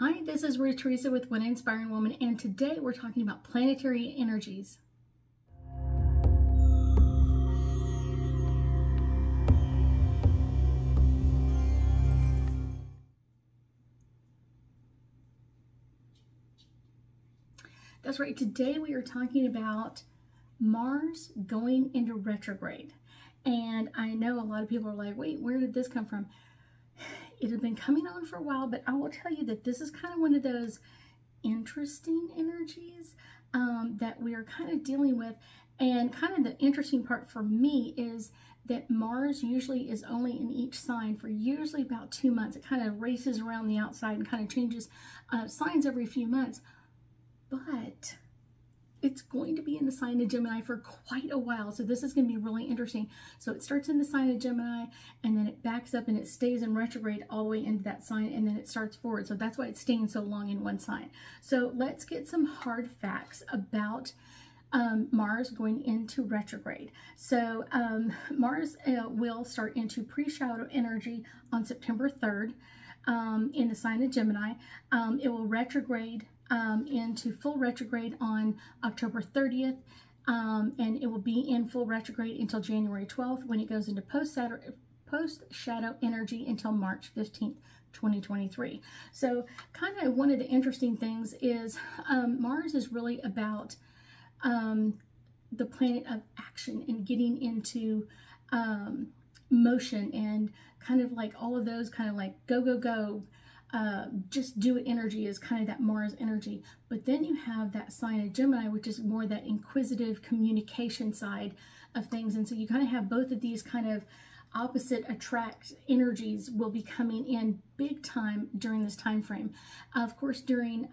Hi, this is Ruth Theresa with One Inspiring Woman, and today we're talking about planetary energies. That's right, today we are talking about Mars going into retrograde. And I know a lot of people are like, wait, where did this come from? It had been coming on for a while, but I will tell you that this is kind of one of those interesting energies that we are kind of dealing with. And kind of the interesting part for me is that Mars usually is only in each sign for usually about 2 months. It kind of races around the outside and kind of changes signs every few months. But it's going to be in the sign of Gemini for quite a while. So this is going to be really interesting. So it starts in the sign of Gemini, and then it backs up and it stays in retrograde all the way into that sign, and then it starts forward. So that's why it's staying so long in one sign. So let's get some hard facts about Mars going into retrograde. So Mars will start into pre-shadow energy on September 3rd in the sign of Gemini. It will retrograde into full retrograde on October 30th, and it will be in full retrograde until January 12th when it goes into post-shadow energy until March 15th. 2023. So kind of one of the interesting things is Mars is really about the planet of action and getting into motion and kind of like all of those kind of like go, go, go, just do it energy is kind of that Mars energy. But then you have that sign of Gemini, which is more that inquisitive communication side of things. And so you kind of have both of these kind of opposite attract energies will be coming in big time during this time frame. Of course, during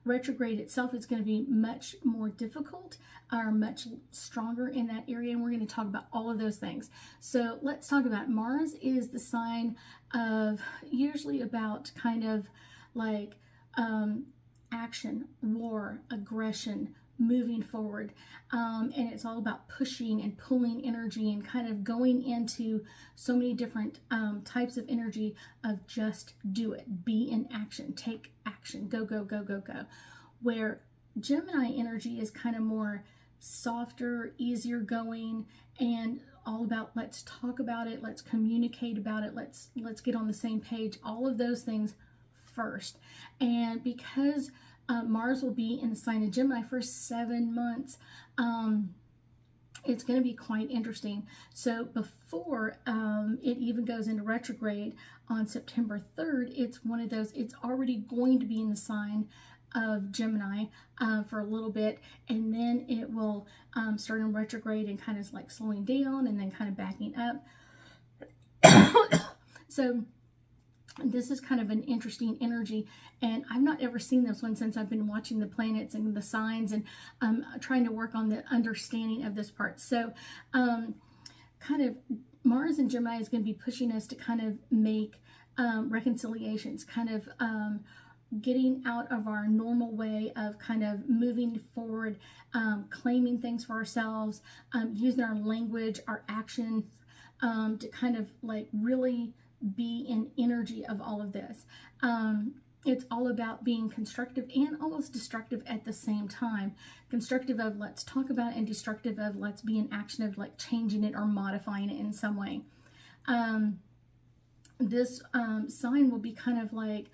retrograde itself, it's going to be much more difficult or much stronger in that area, and we're going to talk about all of those things. So let's talk about Mars is the sign of usually about kind of like action, war, aggression, moving forward, and it's all about pushing and pulling energy and kind of going into so many different types of energy of just do it, be in action, take action, go, go, go, go, go. Where Gemini energy is kind of more softer, easier going, and all about let's talk about it, let's communicate about it, let's get on the same page, all of those things first. And because Mars will be in the sign of Gemini for 7 months, it's going to be quite interesting. So before it even goes into retrograde on September 3rd, it's one of those, it's already going to be in the sign of Gemini for a little bit, and then it will start in retrograde and kind of like slowing down and then kind of backing up. So this is kind of an interesting energy, and I've not ever seen this one since I've been watching the planets and the signs and trying to work on the understanding of this part. So kind of Mars and Gemini is going to be pushing us to kind of make reconciliations, kind of getting out of our normal way of kind of moving forward, claiming things for ourselves, using our language, our actions to kind of like really be in energy of all of this. It's all about being constructive and almost destructive at the same time. Constructive of let's talk about it, and destructive of let's be in action of like changing it or modifying it in some way. This sign will be kind of like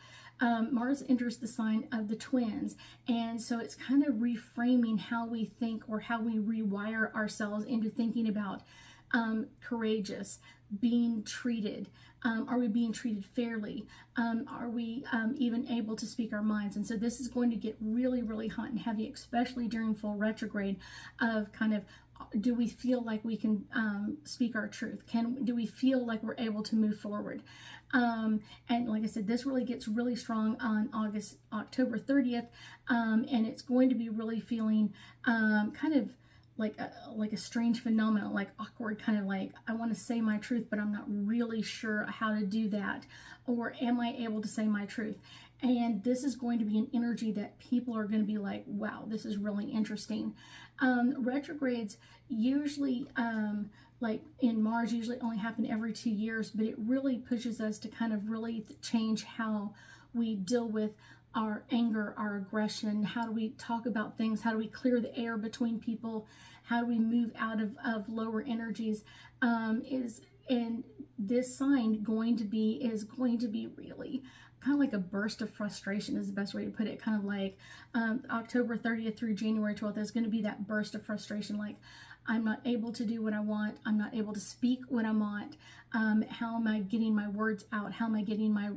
Mars enters the sign of the twins, and so it's kind of reframing how we think or how we rewire ourselves into thinking about courageous, being treated. Are we being treated fairly? Are we even able to speak our minds? And so this is going to get really, really hot and heavy, especially during full retrograde of kind of, do we feel like we can speak our truth? Do we feel like we're able to move forward? And like I said, this really gets really strong on October 30th, and it's going to be really feeling kind of like a strange phenomenon, like awkward, kind of like I want to say my truth, but I'm not really sure how to do that, or am I able to say my truth? And this is going to be an energy that people are going to be like, wow, this is really interesting. Retrogrades usually, like in Mars, usually only happen every 2 years, but it really pushes us to kind of really change how we deal with our anger, our aggression, how do we talk about things, how do we clear the air between people, how do we move out of lower energies, and this sign is going to be really kind of like a burst of frustration is the best way to put it. Kind of like October 30th through January 12th, there's going to be that burst of frustration. Like, I'm not able to do what I want. I'm not able to speak what I want. How am I getting my words out? How am I getting my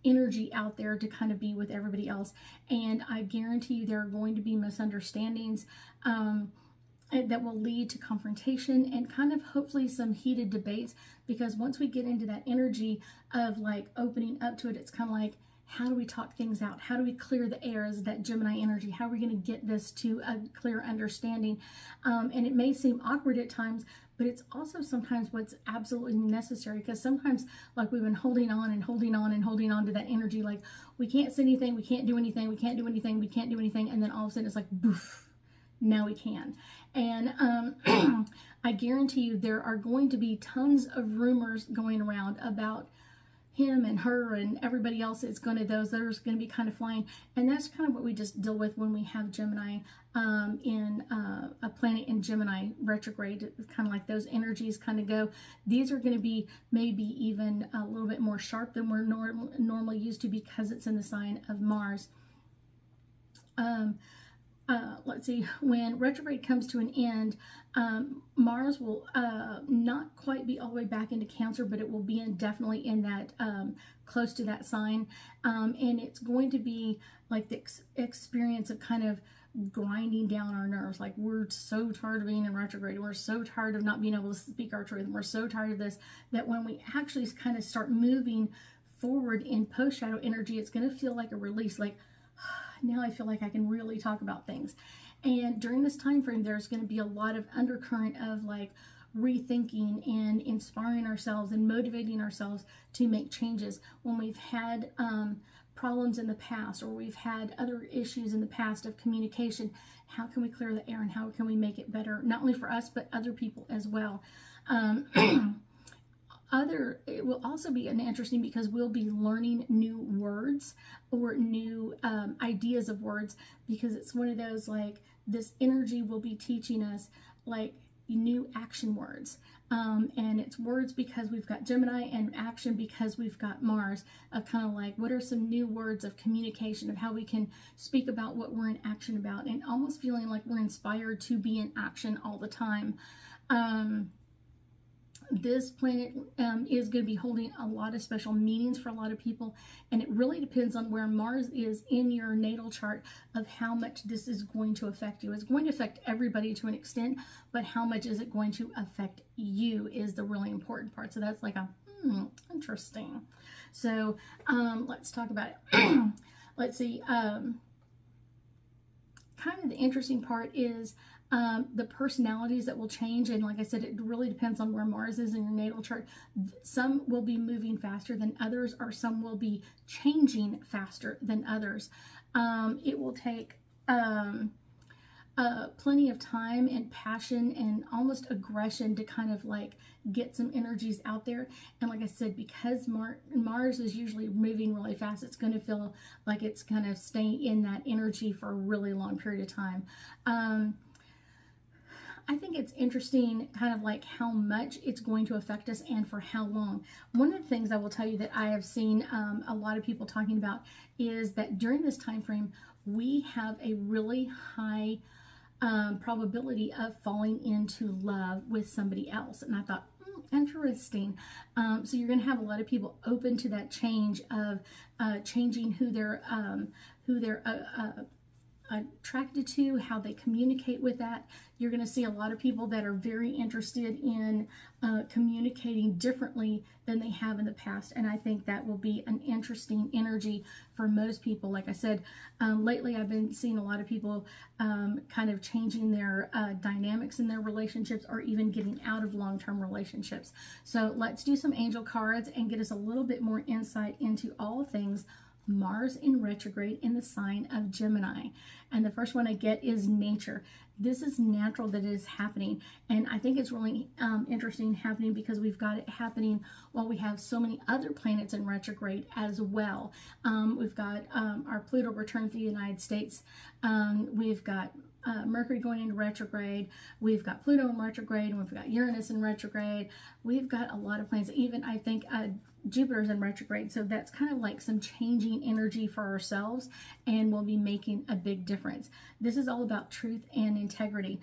energy out there to kind of be with everybody else? And I guarantee you there are going to be misunderstandings that will lead to confrontation and kind of hopefully some heated debates, because once we get into that energy of like opening up to it, it's kind of like, how do we talk things out? How do we clear the air? Is that Gemini energy? How are we going to get this to a clear understanding? And it may seem awkward at times, but it's also sometimes what's absolutely necessary, because sometimes like we've been holding on and holding on and holding on to that energy. Like, we can't say anything, we can't do anything, we can't do anything, we can't do anything. And then all of a sudden it's like, boof, now we can. And I guarantee you there are going to be tons of rumors going around about him and her and everybody else. It's going to, those that are going to be kind of flying. And that's kind of what we just deal with when we have Gemini in a planet in Gemini retrograde. It's kind of like those energies kind of go. These are going to be maybe even a little bit more sharp than we're normally used to, because it's in the sign of Mars. Let's see, when retrograde comes to an end, Mars will not quite be all the way back into Cancer, but it will be definitely in that close to that sign, and it's going to be like the experience of kind of grinding down our nerves. Like, we're so tired of being in retrograde, we're so tired of not being able to speak our truth, and we're so tired of this, that when we actually kind of start moving forward in post shadow energy, it's going to feel like a release. Like, now I feel like I can really talk about things. And during this time frame, there's going to be a lot of undercurrent of like rethinking and inspiring ourselves and motivating ourselves to make changes. When we've had problems in the past, or we've had other issues in the past of communication, how can we clear the air and how can we make it better, not only for us but other people as well. It will also be interesting because we'll be learning new words or new ideas of words, because it's one of those, like, this energy will be teaching us like new action words, and it's words because we've got Gemini, and action because we've got Mars, of kind of like, what are some new words of communication of how we can speak about what we're in action about, and almost feeling like we're inspired to be in action all the time. This planet is going to be holding a lot of special meanings for a lot of people, and it really depends on where Mars is in your natal chart of how much this is going to affect you. It's going to affect everybody to an extent, but how much is it going to affect you is the really important part. So that's like a interesting. So let's talk about it. Let's see. Kind of the interesting part is the personalities that will change, and like I said, it really depends on where Mars is in your natal chart. Some will be moving faster than others, or some will be changing faster than others. It will take plenty of time and passion and almost aggression to kind of like get some energies out there. And like I said, because Mars is usually moving really fast, it's going to feel like it's going to stay in that energy for a really long period of time. I think it's interesting kind of like how much it's going to affect us and for how long. One of the things I will tell you that I have seen a lot of people talking about is that during this time frame, we have a really high probability of falling into love with somebody else. And I thought, interesting. So you're going to have a lot of people open to that change of changing who they're attracted to, how they communicate with that. You're going to see a lot of people that are very interested in communicating differently than they have in the past, and I think that will be an interesting energy for most people. Like I said, lately I've been seeing a lot of people kind of changing their dynamics in their relationships, or even getting out of long-term relationships. So let's do some angel cards and get us a little bit more insight into all things Mars in retrograde in the sign of Gemini. And the first one I get is nature. This is natural that it is happening. And I think it's really interesting happening because we've got it happening while we have so many other planets in retrograde as well. We've got our Pluto return to the United States. We've got Mercury going into retrograde. We've got Pluto in retrograde, and we've got Uranus in retrograde. We've got a lot of planets. Even I think Jupiter's in retrograde, so that's kind of like some changing energy for ourselves, and we'll be making a big difference. This is all about truth and integrity.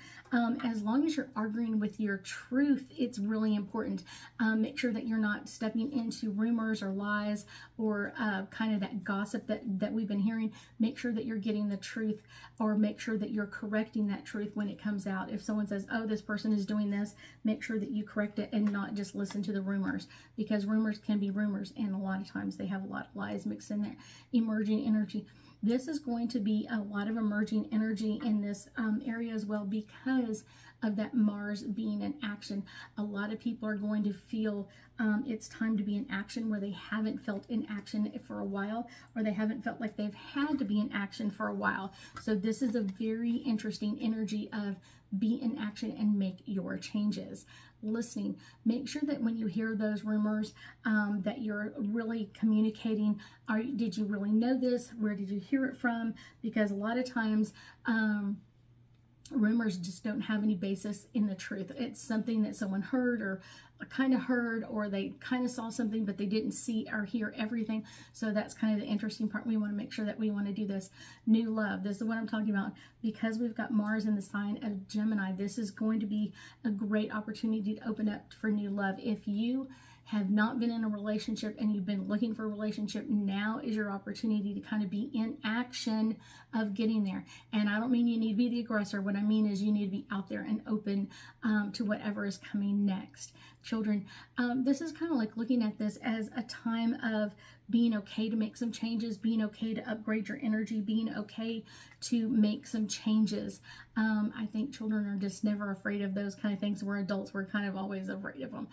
As long as you're arguing with your truth, it's really important. Make sure that you're not stepping into rumors or lies or kind of that gossip that we've been hearing. Make sure that you're getting the truth, or make sure that you're correcting that truth when it comes out. If someone says, oh, this person is doing this, make sure that you correct it and not just listen to the rumors, because rumors can be rumors, and a lot of times they have a lot of lies mixed in there. Emerging energy. This is going to be a lot of emerging energy in this area as well, because of that Mars being in action. A lot of people are going to feel it's time to be in action where they haven't felt in action for a while, or they haven't felt like they've had to be in action for a while. So this is a very interesting energy of be in action and make your changes. Listening. Make sure that when you hear those rumors that you're really communicating. Did you really know this? Where did you hear it from? Because a lot of times rumors just don't have any basis in the truth. It's something that someone heard, or kind of heard, or they kind of saw something, but they didn't see or hear everything. So that's kind of the interesting part. We want to make sure that we want to do this. New love. This is what I'm talking about. Because we've got Mars in the sign of Gemini, this is going to be a great opportunity to open up for new love. If you have not been in a relationship and you've been looking for a relationship, now is your opportunity to kind of be in action of getting there. And I don't mean you need to be the aggressor. What I mean is you need to be out there and open to whatever is coming next. Children, this is kind of like looking at this as a time of being okay to make some changes, being okay to upgrade your energy, being okay to make some changes. I think children are just never afraid of those kind of things. We're adults, we're kind of always afraid of them.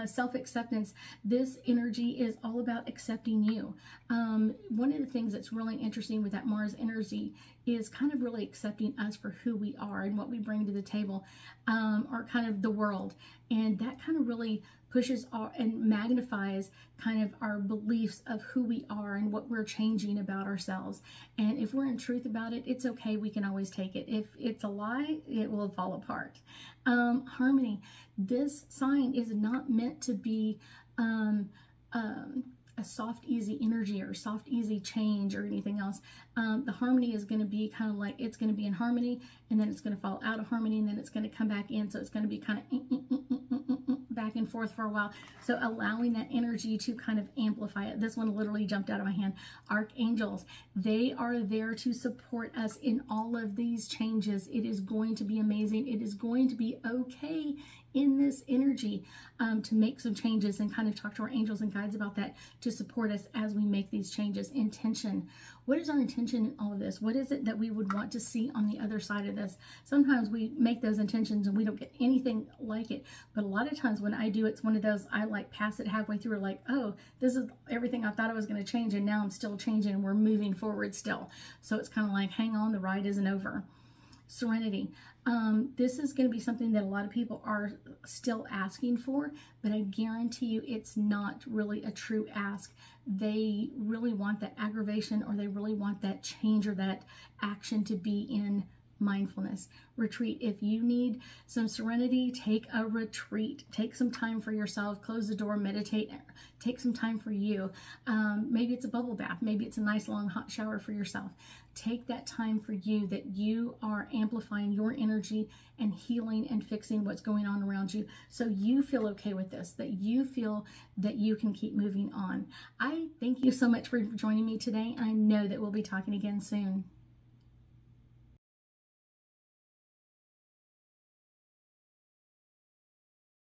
Self-acceptance. This energy is all about accepting you. One of the things that's really interesting with that Mars energy is kind of really accepting us for who we are and what we bring to the table, or kind of the world. And that kind of really pushes and magnifies kind of our beliefs of who we are and what we're changing about ourselves. And if we're in truth about it, it's okay. We can always take it. If it's a lie, it will fall apart. Harmony. This sign is not meant to be a soft, easy energy or soft, easy change or anything else. The harmony is going to be kind of like, it's going to be in harmony, and then it's going to fall out of harmony, and then it's going to come back in. So it's going to be kind of back and forth for a while. So allowing that energy to kind of amplify it. This one literally jumped out of my hand. Archangels, they are there to support us in all of these changes. It is going to be amazing. It is going to be okay in this energy to make some changes, and kind of talk to our angels and guides about that to support us as we make these changes. Intention. What is our intention in all of this? What is it that we would want to see on the other side of this? Sometimes we make those intentions and we don't get anything like it. But a lot of times when I do, it's one of those, I like pass it halfway through, like, oh, this is everything I thought I was going to change, and now I'm still changing and we're moving forward still. So it's kind of like, hang on, the ride isn't over. Serenity. This is going to be something that a lot of people are still asking for, but I guarantee you it's not really a true ask. They really want that aggravation, or they really want that change or that action to be in mindfulness. Retreat. If you need some serenity, take a retreat. Take some time for yourself. Close the door, meditate, take some time for you. Maybe it's a bubble bath. Maybe it's a nice long hot shower for yourself. Take that time for you, that you are amplifying your energy and healing and fixing what's going on around you, so you feel okay with this, that you feel that you can keep moving on. I thank you so much for joining me today, and I know that we'll be talking again soon.